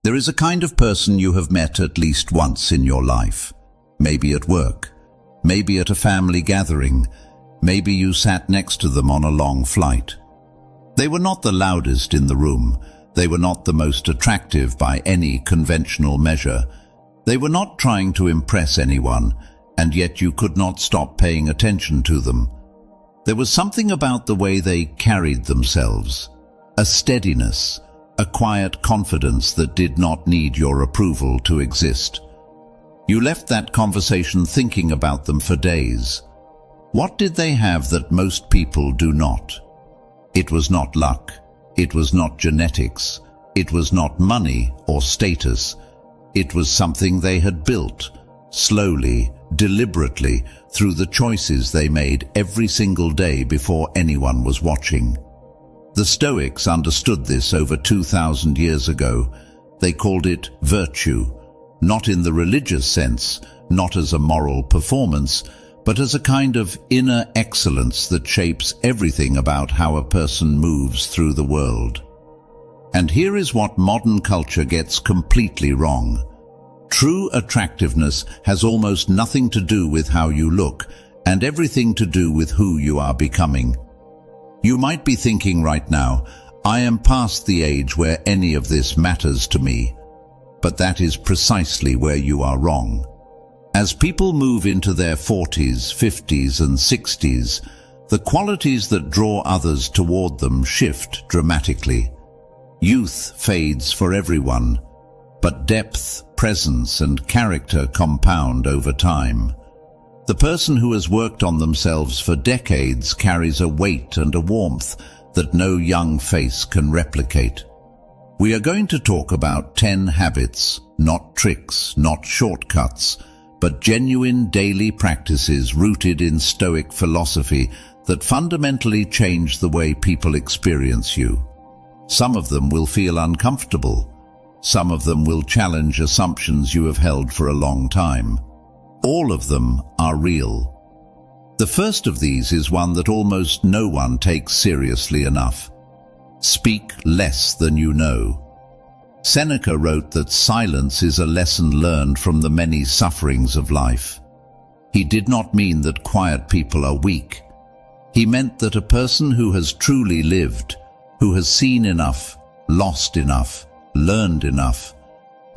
There is a kind of person you have met at least once in your life. Maybe at work, maybe at a family gathering, maybe you sat next to them on a long flight. They were not the loudest in the room. They were not the most attractive by any conventional measure. They were not trying to impress anyone, and yet you could not stop paying attention to them. There was something about the way they carried themselves, a steadiness, a quiet confidence that did not need your approval to exist. You left that conversation thinking about them for days. What did they have that most people do not? It was not luck. It was not genetics. It was not money or status. It was something they had built, slowly, deliberately, through the choices they made every single day before anyone was watching. The Stoics understood this over 2,000 years ago. They called it virtue, not in the religious sense, not as a moral performance, but as a kind of inner excellence that shapes everything about how a person moves through the world. And here is what modern culture gets completely wrong. True attractiveness has almost nothing to do with how you look, and everything to do with who you are becoming. You might be thinking right now, I am past the age where any of this matters to me. But that is precisely where you are wrong. As people move into their 40s, 50s and 60s, the qualities that draw others toward them shift dramatically. Youth fades for everyone, but depth, presence and character compound over time. The person who has worked on themselves for decades carries a weight and a warmth that no young face can replicate. We are going to talk about 10 habits, not tricks, not shortcuts, but genuine daily practices rooted in Stoic philosophy that fundamentally change the way people experience you. Some of them will feel uncomfortable. Some of them will challenge assumptions you have held for a long time. All of them are real. The first of these is one that almost no one takes seriously enough. Speak less than you know. Seneca wrote that silence is a lesson learned from the many sufferings of life. He did not mean that quiet people are weak. He meant that a person who has truly lived, who has seen enough, lost enough, learned enough,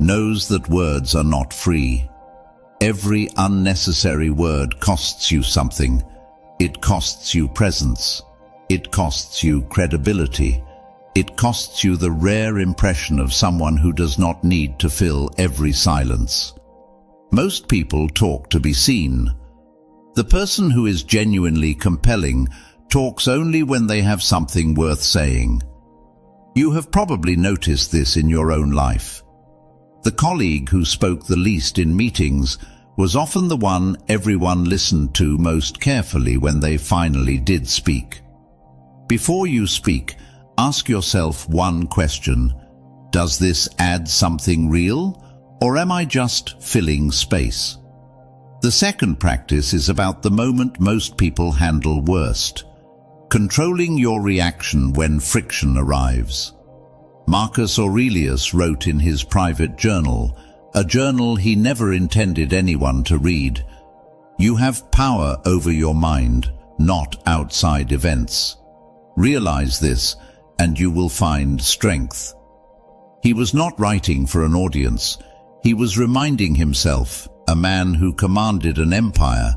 knows that words are not free. Every unnecessary word costs you something. It costs you presence. It costs you credibility. It costs you the rare impression of someone who does not need to fill every silence. Most people talk to be seen. The person who is genuinely compelling talks only when they have something worth saying. You have probably noticed this in your own life. The colleague who spoke the least in meetings was often the one everyone listened to most carefully when they finally did speak. Before you speak, ask yourself one question. Does this add something real, or am I just filling space? The second practice is about the moment most people handle worst, controlling your reaction when friction arrives. Marcus Aurelius wrote in his private journal, a journal he never intended anyone to read, "You have power over your mind, not outside events. Realize this, and you will find strength." He was not writing for an audience. He was reminding himself, a man who commanded an empire,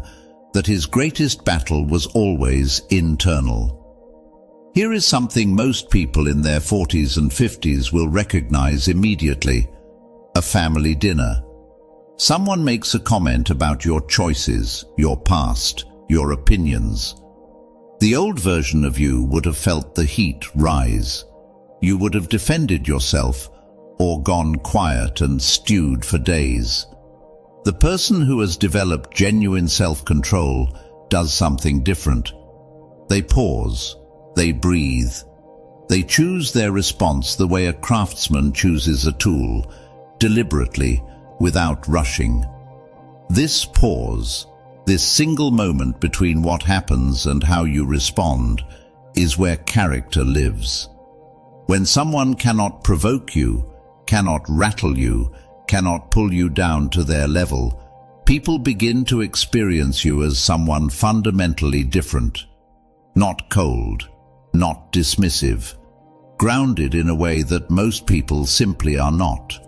that his greatest battle was always internal. Here is something most people in their 40s and 50s will recognize immediately: a family dinner. Someone makes a comment about your choices, your past, your opinions. The old version of you would have felt the heat rise. You would have defended yourself or gone quiet and stewed for days. The person who has developed genuine self-control does something different. They pause, they breathe, they choose their response the way a craftsman chooses a tool, deliberately, without rushing. This pause, this single moment between what happens and how you respond, is where character lives. When someone cannot provoke you, cannot rattle you, cannot pull you down to their level, people begin to experience you as someone fundamentally different. Not cold, not dismissive, grounded in a way that most people simply are not.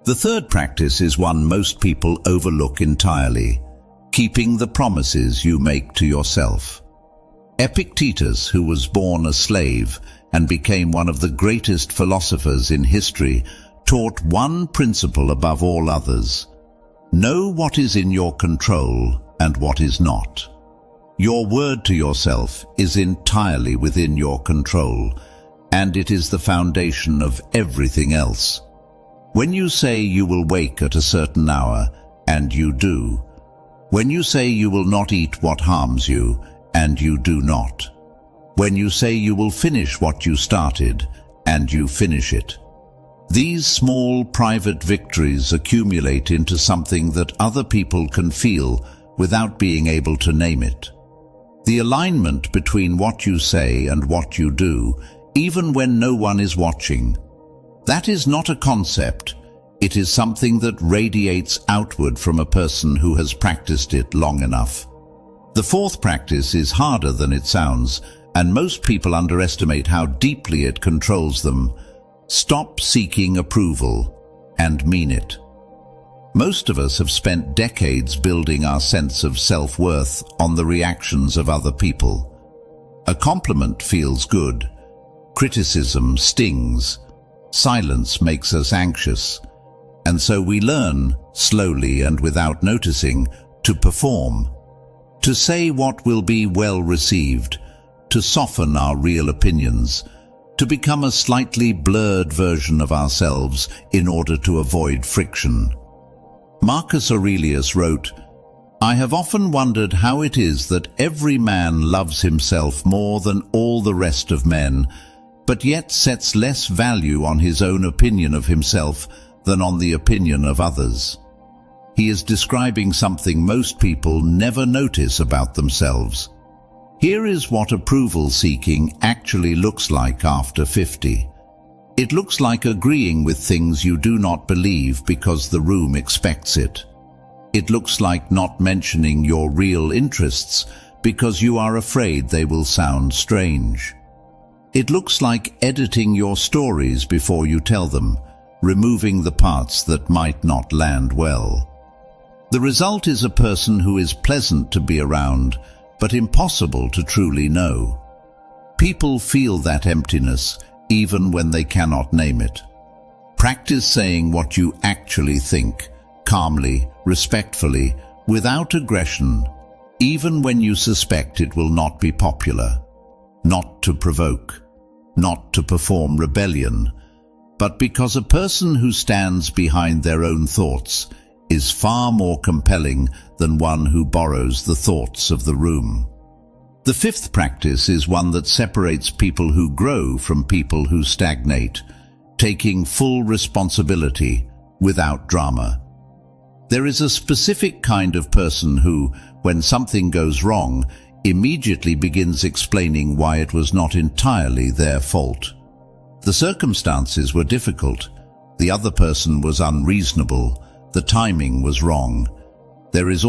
The third practice is one most people overlook entirely: keeping the promises you make to yourself. Epictetus, who was born a slave and became one of the greatest philosophers in history, taught one principle above all others: know what is in your control and what is not. Your word to yourself is entirely within your control, and it is the foundation of everything else. When you say you will wake at a certain hour, and you do. When you say you will not eat what harms you, and you do not. When you say you will finish what you started, and you finish it. These small private victories accumulate into something that other people can feel without being able to name it. The alignment between what you say and what you do, even when no one is watching. That is not a concept. It is something that radiates outward from a person who has practiced it long enough. The fourth practice is harder than it sounds, and most people underestimate how deeply it controls them. Stop seeking approval and mean it. Most of us have spent decades building our sense of self-worth on the reactions of other people. A compliment feels good. Criticism stings. Silence makes us anxious. And so we learn, slowly and without noticing, to perform. To say what will be well received. To soften our real opinions. To become a slightly blurred version of ourselves in order to avoid friction. Marcus Aurelius wrote, "I have often wondered how it is that every man loves himself more than all the rest of men, but yet sets less value on his own opinion of himself than on the opinion of others." He is describing something most people never notice about themselves. Here is what approval seeking actually looks like after 50. It looks like agreeing with things you do not believe because the room expects it. It looks like not mentioning your real interests because you are afraid they will sound strange. It looks like editing your stories before you tell them, removing the parts that might not land well. The result is a person who is pleasant to be around, but impossible to truly know. People feel that emptiness even when they cannot name it. Practice saying what you actually think, calmly, respectfully, without aggression, even when you suspect it will not be popular. Not to provoke, not to perform rebellion, but because a person who stands behind their own thoughts is far more compelling than one who borrows the thoughts of the room. The fifth practice is one that separates people who grow from people who stagnate, taking full responsibility without drama. There is a specific kind of person who, when something goes wrong, immediately begins explaining why it was not entirely their fault. The circumstances were difficult, the other person was unreasonable, the timing was wrong. There is